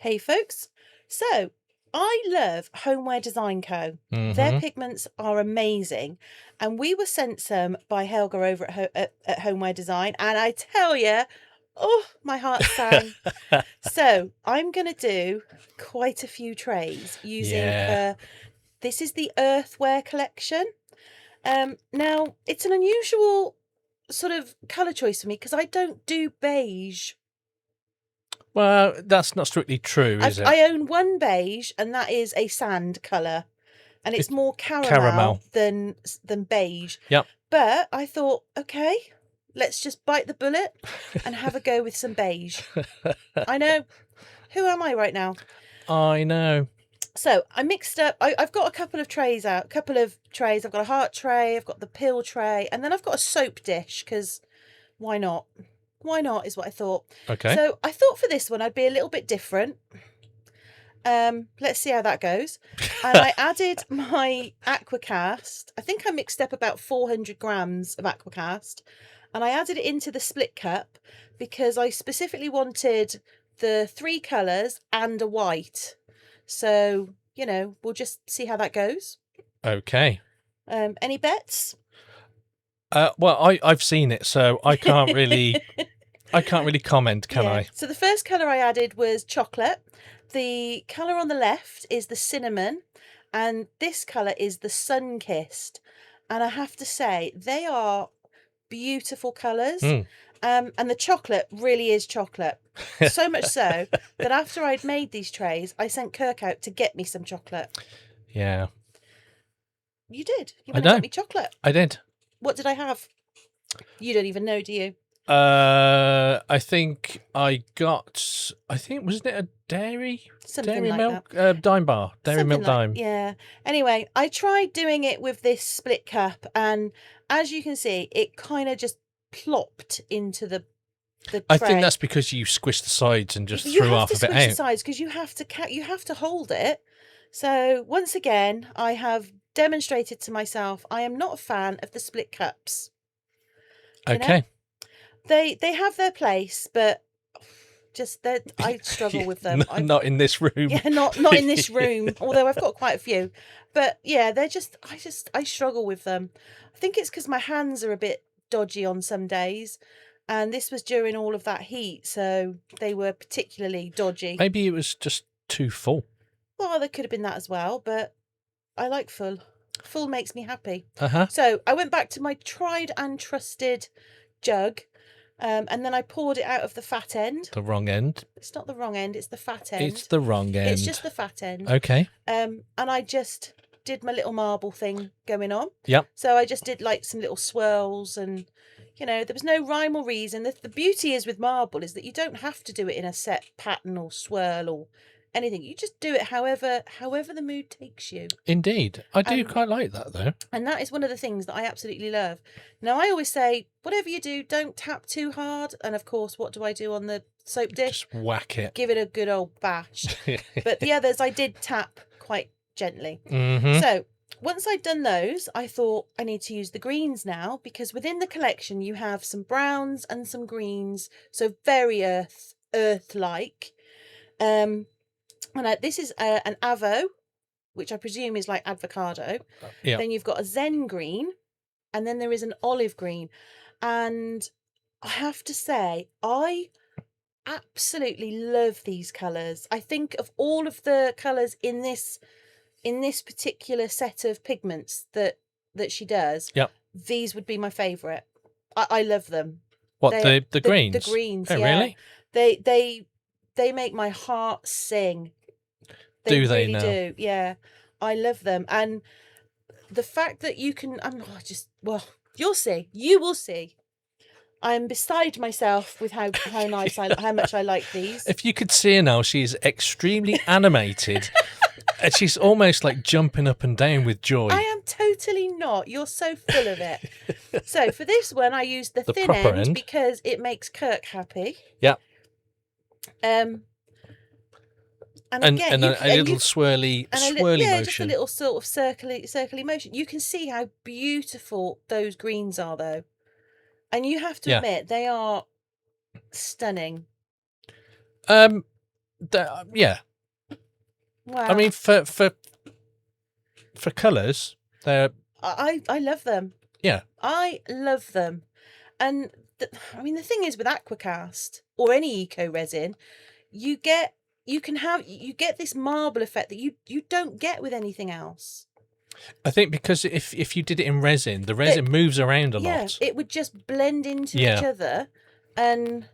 Hey folks, so I love Homeware Design Co. Their pigments are amazing, and we were sent some by Helga over at Homeware Design, and I tell you, oh, my heart sang. So I'm going to do quite a few trays using, this is the Earthware collection. Now, it's an unusual sort of colour choice for me because I don't do beige. Well, that's not strictly true, is it? I own one beige, and that is a sand colour, and it's more caramel than beige. Yep. But I thought, okay, let's just bite the bullet and have a go with some beige. I know. Who am I right now? I know. So I mixed up. I've got a couple of trays out. I've got a heart tray. I've got the pill tray, and then I've got a soap dish because why not? Why not is what I thought. Okay. So I thought for this one I'd be a little bit different. Let's see how that goes. And I added my AquaCast. I think I mixed up about 400 grams of AquaCast, and I added it into the split cup because I specifically wanted the 3 colours and a white. So, you know, we'll just see how that goes. Okay. Any bets? Well, I've seen it, so I can't really comment, can I? So the first colour I added was chocolate. The colour on the left is the cinnamon, and this colour is the sun-kissed. And I have to say, they are beautiful colours. And the chocolate really is chocolate. So much so that after I'd made these trays, I sent Kirk out to get me some chocolate. Yeah. You did? You went and got me chocolate? I did. What did I have? You don't even know, do you? I think wasn't it a dairy Milk dime bar, dairy milk dime. Yeah. Anyway, I tried doing it with this split cup, and as you can see, it kind of just plopped into the tray. I think that's because you squished the sides and just threw half of it out. You have to squish the sides because you have to hold it. So once again, I have demonstrated to myself I am not a fan of the split cups. Okay. They have their place, but I struggle with them. Not in this room. Yeah, not in this room. Although I've got quite a few, but yeah, I struggle with them. I think it's because my hands are a bit dodgy on some days, and this was during all of that heat, so they were particularly dodgy. Maybe it was just too full. Well, there could have been that as well, but I like full. Full makes me happy. Uh-huh. So I went back to my tried and trusted jug. And then I poured it out of the fat end. The wrong end. It's not the wrong end, it's the fat end. It's the wrong end. It's just the fat end. Okay. And I just did my little marble thing going on. Yep. So I just did like some little swirls, and you know, there was no rhyme or reason. The beauty is with marble is that you don't have to do it in a set pattern or swirl or anything. You just do it however the mood takes you. Indeed. I do quite like that, though. And that is one of the things that I absolutely love. Now, I always say, whatever you do, don't tap too hard. And of course, what do I do on the soap dish? Just whack it. Give it a good old bash. But the others I did tap quite gently. Mm-hmm. So once I'd done those, I thought I need to use the greens now, because within the collection you have some browns and some greens. So very earth-like. And this is an avo, which I presume is like avocado. Yeah. Then you've got a zen green, and then there is an olive green. And I have to say, I absolutely love these colours. I think of all of the colours in this particular set of pigments that she does, these would be my favourite. I love them. What, the greens? The greens, oh, yeah. Really? They make my heart sing. They really now? do, yeah. I love them. And the fact that you can, you'll see. You will see. I'm beside myself with how nice how much I like these. If you could see her now, she's extremely animated. And she's almost like jumping up and down with joy. I am totally not. You're so full of it. So for this one, I used the thin end because it makes Kirk happy. Yeah. And again, a little swirly motion. Just a little sort of circly motion. You can see how beautiful those greens are, though. And you have to admit, they are stunning. Yeah. Wow. I mean, for colours, they're I love them. yeah. I love them. And I mean, the thing is with AquaCast or any eco resin, you get this marble effect that you don't get with anything else. I think because if you did it in resin, the resin moves around a lot. It would just blend into each other and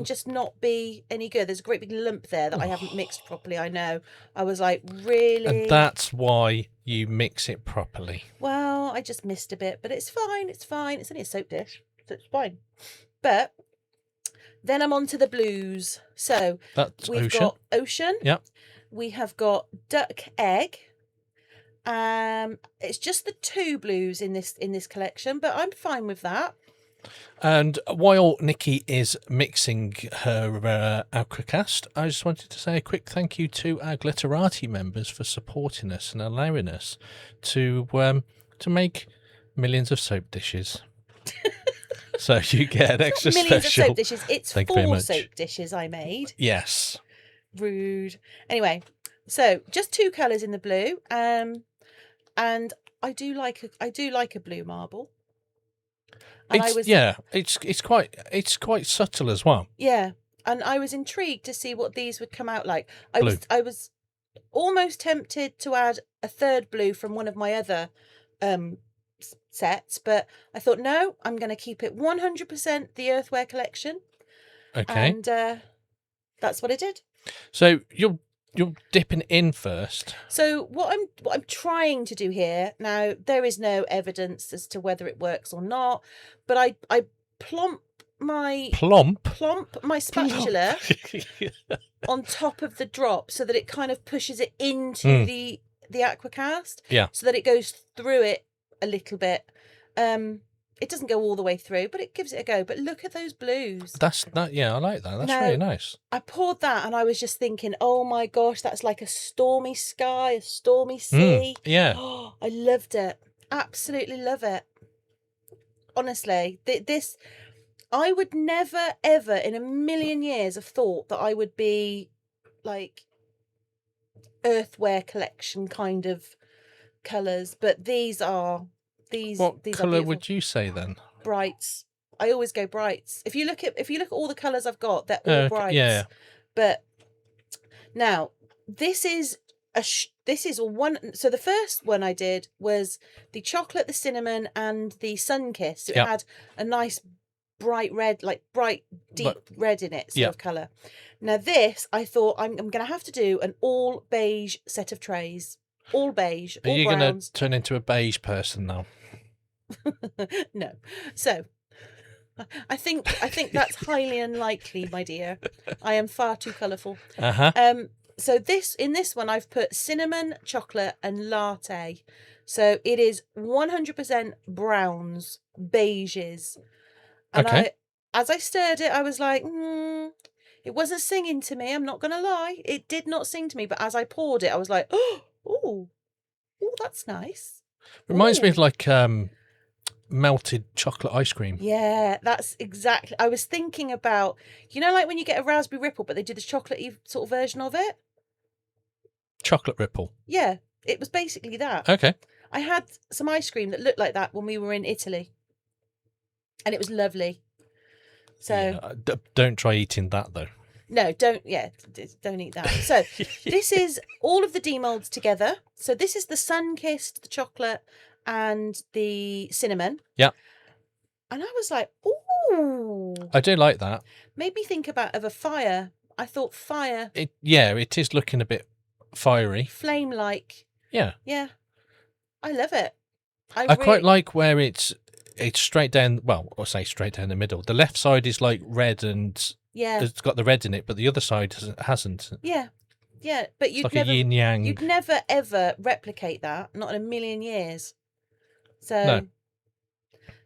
just not be any good. There's a great big lump there that I haven't mixed properly, I know. I was like, really? And that's why you mix it properly. Well, I just missed a bit, but it's fine. It's fine. It's only a soap dish, so it's fine. But then I'm on to the blues. So we've got Ocean. Yep. We have got Duck Egg. It's just the 2 blues in this collection, but I'm fine with that. And while Nikki is mixing her AquaCast, I just wanted to say a quick thank you to our Glitterati members for supporting us and allowing us to make millions of soap dishes. So you get an extra millions special. Of soap dishes. It's 4 soap dishes I made. Yes. Rude. Anyway, so just 2 colours in the blue. And I do like a blue marble. And it's quite subtle as well. Yeah, and I was intrigued to see what these would come out like. I was almost tempted to add a 3rd blue from one of my other sets, but I thought no, I'm going to keep it 100% the Earthware collection. Okay, and that's what I did. So you're dipping in first. So what I'm trying to do here now, there is no evidence as to whether it works or not, but I plump my spatula on top of the drop so that it kind of pushes it into the AquaCast. Yeah. So that it goes through it a little bit. It doesn't go all the way through, but it gives it a go. But look at those blues. Yeah, I like that. That's really nice. I poured that and I was just thinking, oh my gosh, that's like a stormy sky, a stormy sea. Yeah. Oh, I loved it. Absolutely love it. Honestly, this, I would never, ever in a million years have thought that I would be like Earthware collection kind of colours, but these are... What colour would you say then? Brights. I always go brights. If you look at all the colours I've got, they're all brights. Yeah. But now this is one. So the first one I did was the chocolate, the cinnamon, and the sun kiss. So it had a nice bright red, like bright deep red in it, sort of colour. Now this, I thought I'm going to have to do an all beige set of trays. All beige. Are you going to turn into a beige person now? No. So I think that's highly unlikely, my dear. I am far too colourful. So in this one I've put cinnamon, chocolate and latte. So it is 100% browns, beiges. And as I stirred it, I was like, it wasn't singing to me, I'm not gonna lie. It did not sing to me, but as I poured it, I was like, oh, that's nice. Reminds me of like melted chocolate ice cream. Yeah, that's exactly. I was thinking about, like when you get a raspberry ripple, but they do this chocolatey sort of version of it. Chocolate ripple. Yeah, it was basically that. Okay. I had some ice cream that looked like that when we were in Italy, and it was lovely. So don't try eating that though. No, don't eat that. So this is all of the Demoulds together. So this is the sun-kissed, the chocolate, and the cinnamon. Yeah. And I was like, ooh. I do like that. Made me think of a fire. I thought fire. It is looking a bit fiery. Flame-like. Yeah. Yeah. I love it. I quite like where it's straight down, I'll say straight down the middle. The left side is like red and it's got the red in it, but the other side hasn't. Yeah. Yeah, but you'd never, a yin yang. You'd never ever replicate that, not in a million years. So no.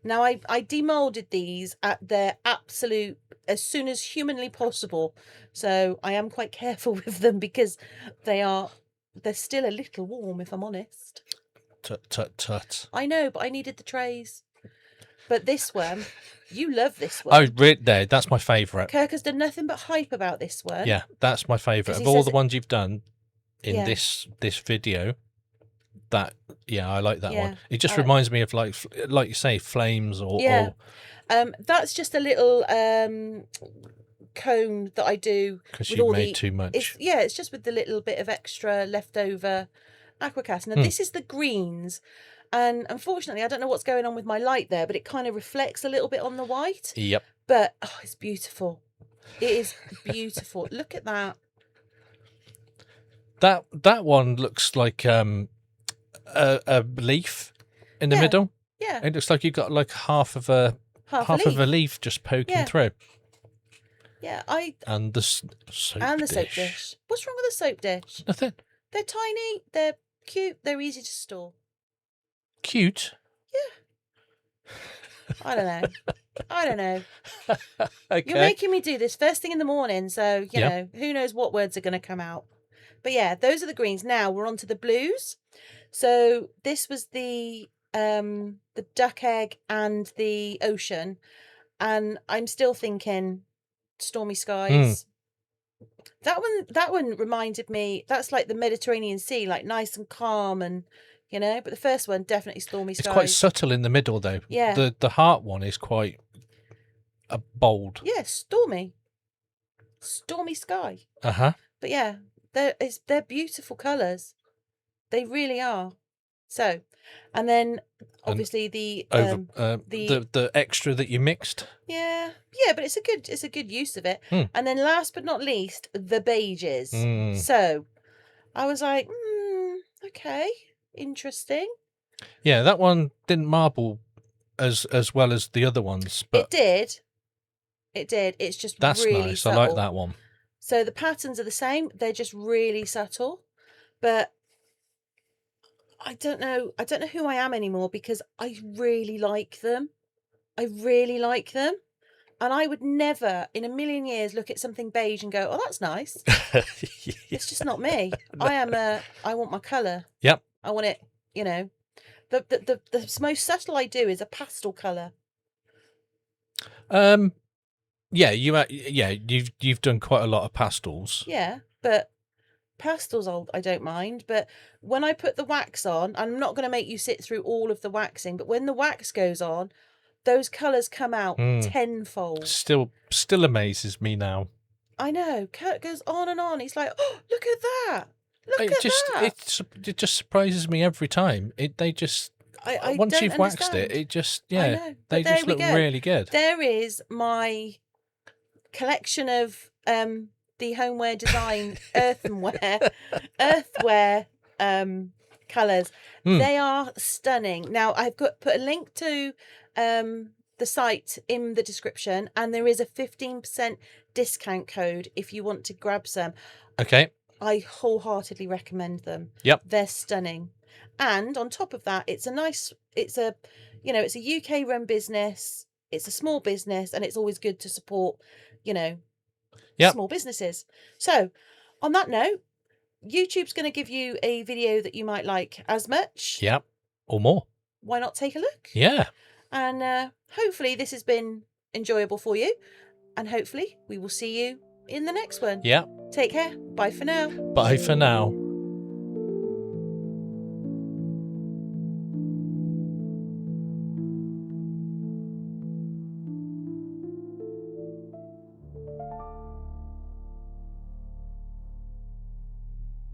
Now I demolded these at their absolute, as soon as humanly possible. So I am quite careful with them because they're still a little warm, if I'm honest. Tut tut tut. I know, but I needed the trays. But this one, you love this one. That's my favourite. Kirk has done nothing but hype about this one. Yeah, that's my favourite 'Cause of he all says the ones you've done in Yeah. this video. That I like that Yeah, one. It just I like reminds me of like you say, flames or Yeah. That's just a little cone that I do because with you all made too much. It's just with the little bit of extra leftover AquaCast. Now this is the greens, and unfortunately I don't know what's going on with my light there, but it kind of reflects a little bit on the white. Yep. But it's beautiful. It is beautiful. Look at that. That one looks like a leaf in the middle. Yeah. It looks like you've got like half of a leaf just poking through. Yeah, and the soap dish. What's wrong with the soap dish? Nothing. They're tiny, they're cute, they're easy to store. Cute. Yeah. I don't know. Okay. You're making me do this first thing in the morning, so you know, who knows what words are going to come out. But yeah, those are the greens. Now we're on to the blues. So this was the duck egg and the ocean, and I'm still thinking stormy skies. That one reminded me, that's like the Mediterranean Sea, like nice and calm, and but the first one definitely stormy skies. It's quite subtle in the middle though. Yeah. The heart one is quite bold. Yeah, stormy sky. But yeah, they're beautiful colours. They really are. So, and then obviously the extra that you mixed. Yeah, but it's a good use of it. And then last but not least, the beiges. So I was like, okay, interesting. Yeah, that one didn't marble as well as the other ones, but it did. It's just that's really nice. subtle. I like that one. So the patterns are the same. They're just really subtle, but I don't know who I am anymore because I really like them. And I would never in a million years look at something beige and go, oh, that's nice. It's just not me. I want my colour. Yep. I want it, the most subtle I do is a pastel colour. You've done quite a lot of pastels. Yeah, but pastels I don't mind, but when I put the wax on, I'm not going to make you sit through all of the waxing, but when the wax goes on, those colours come out tenfold. Still amazes me now. I know. Kirk goes on and on. He's like, oh, look at that. It just surprises me every time. Once you've waxed it, they just look really good. There is my collection of the Homeware design earthenware colours. They are stunning. Now I've put a link to the site in the description, and there is a 15% discount code if you want to grab some. Okay. I wholeheartedly recommend them. Yep. They're stunning. And on top of that, it's a UK run business. It's a small business, and it's always good to support, small businesses. So on that note, YouTube's going to give you a video that you might like as much. Yep. Or more. Why not take a look? Yeah. And hopefully this has been enjoyable for you. And hopefully we will see you in the next one. Yeah. Take care. Bye for now. Bye for now.